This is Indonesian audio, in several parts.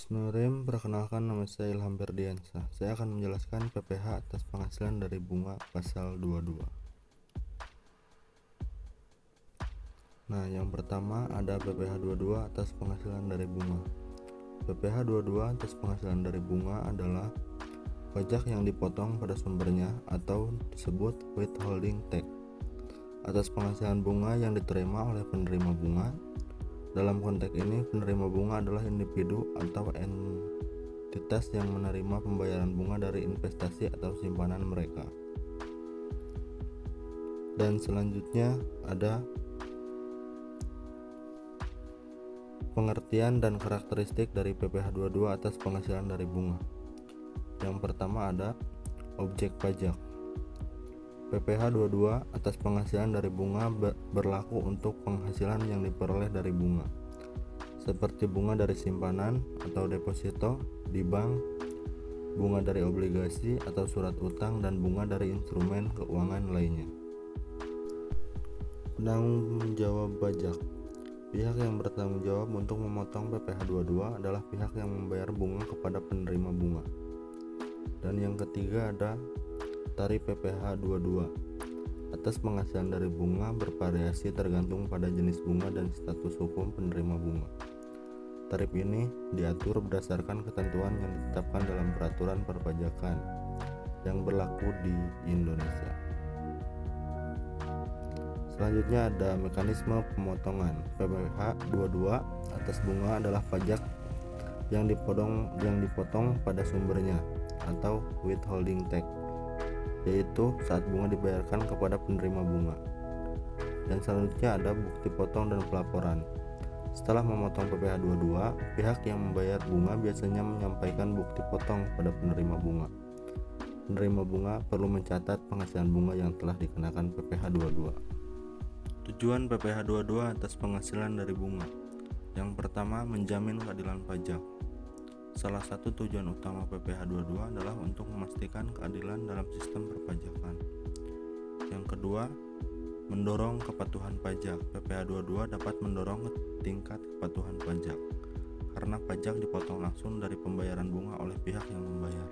Bismillahirrahmanirrahim. Perkenalkan, nama saya Ilham Ferdiansyah. Saya akan menjelaskan PPh atas penghasilan dari bunga pasal 22. Nah, yang pertama ada PPh 22 atas penghasilan dari bunga. PPh 22 atas penghasilan dari bunga adalah pajak yang dipotong pada sumbernya atau disebut withholding tax atas penghasilan bunga yang diterima oleh penerima bunga. Dalam konteks ini, penerima bunga adalah individu atau entitas yang menerima pembayaran bunga dari investasi atau simpanan mereka. Dan selanjutnya ada pengertian dan karakteristik dari PPh 22 atas penghasilan dari bunga. Yang pertama ada objek pajak. PPh 22 atas penghasilan dari bunga berlaku untuk penghasilan yang diperoleh dari bunga, seperti bunga dari simpanan atau deposito di bank, bunga dari obligasi atau surat utang, dan bunga dari instrumen keuangan lainnya. Penanggung jawab pajak. Pihak yang bertanggung jawab untuk memotong PPh 22 adalah pihak yang membayar bunga kepada penerima bunga. Dan yang ketiga ada tarif PPh 22 atas penghasilan dari bunga bervariasi tergantung pada jenis bunga dan status hukum penerima bunga. Tarif ini diatur berdasarkan ketentuan yang ditetapkan dalam peraturan perpajakan yang berlaku di Indonesia. Selanjutnya ada mekanisme pemotongan. PPh 22 atas bunga adalah pajak yang dipotong pada sumbernya atau withholding tax, yaitu saat bunga dibayarkan kepada penerima bunga. Dan selanjutnya ada bukti potong dan pelaporan. Setelah memotong PPh 22, pihak yang membayar bunga biasanya menyampaikan bukti potong pada penerima bunga. Penerima bunga perlu mencatat penghasilan bunga yang telah dikenakan PPh 22. Tujuan PPh 22 atas penghasilan dari bunga. Yang pertama, menjamin keadilan pajak. Salah satu tujuan utama PPh 22 adalah untuk memastikan keadilan dalam sistem perpajakan. Yang kedua, mendorong kepatuhan pajak. PPh 22 dapat mendorong tingkat kepatuhan pajak karena pajak dipotong langsung dari pembayaran bunga oleh pihak yang membayar.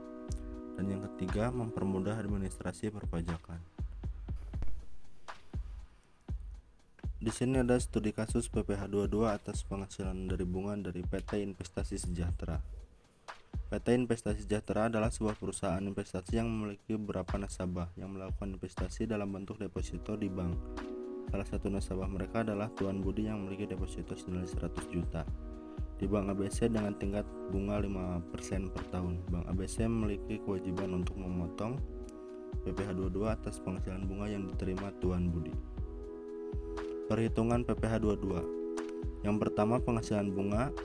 Dan yang ketiga, mempermudah administrasi perpajakan. Di sini ada studi kasus PPh 22 atas penghasilan dari bunga dari PT Investasi Sejahtera. PT Investasi Sejahtera adalah sebuah perusahaan investasi yang memiliki beberapa nasabah yang melakukan investasi dalam bentuk deposito di bank. Salah satu nasabah mereka adalah Tuan Budi yang memiliki deposito senilai 100 juta di Bank ABC dengan tingkat bunga 5% per tahun. Bank ABC memiliki kewajiban untuk memotong PPh 22 atas penghasilan bunga yang diterima Tuan Budi. Perhitungan PPh 22. Yang pertama, penghasilan bunga,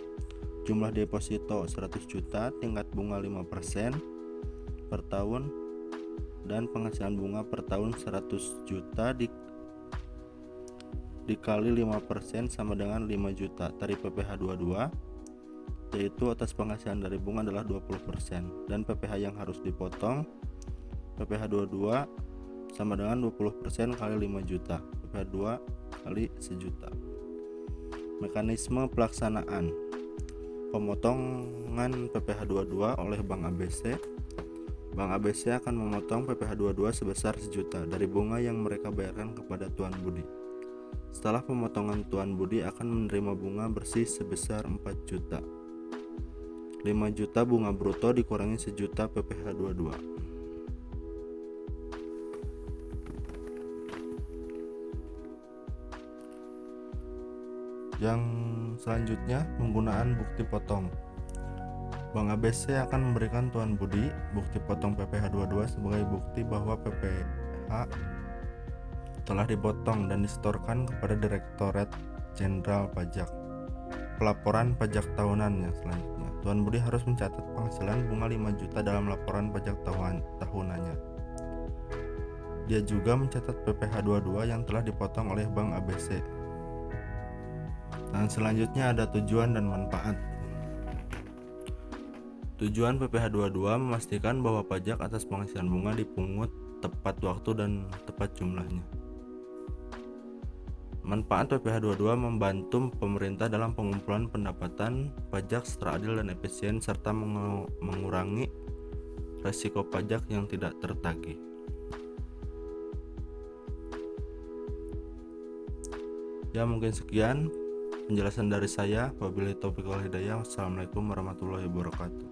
jumlah deposito 100 juta, tingkat bunga 5% per tahun, dan penghasilan bunga per tahun 100 juta dikali 5% sama dengan 5 juta. Tarif PPh 22 yaitu atas penghasilan dari bunga adalah 20%, dan PPh yang harus dipotong PPh 22 sama dengan 20% kali 5 juta. PPh 2 kali 1 juta. Mekanisme pelaksanaan pemotongan PPh 22 oleh Bank ABC. Bank ABC akan memotong PPh 22 sebesar 1 juta dari bunga yang mereka bayarkan kepada Tuan Budi. Setelah pemotongan, Tuan Budi akan menerima bunga bersih sebesar 4 juta. 5 juta bunga bruto dikurangi 1 juta PPh 22. Yang selanjutnya, penggunaan bukti potong. Bank ABC akan memberikan Tuan Budi bukti potong PPh 22 sebagai bukti bahwa PPh telah dipotong dan disetorkan kepada Direktorat Jenderal Pajak. Pelaporan pajak tahunannya selanjutnya. Tuan Budi harus mencatat penghasilan bunga 5 juta dalam laporan pajak tahunannya. Dia juga mencatat PPh 22 yang telah dipotong oleh Bank ABC. Dan selanjutnya ada tujuan dan manfaat. Tujuan PPh 22 memastikan bahwa pajak atas penghasilan bunga dipungut tepat waktu dan tepat jumlahnya. Manfaat PPh 22 membantu pemerintah dalam pengumpulan pendapatan pajak secara adil dan efisien serta mengurangi resiko pajak yang tidak tertagih. Ya, mungkin sekian penjelasan dari saya. Wabillahi taufiq wal hidayah. Wassalamualaikum warahmatullahi wabarakatuh.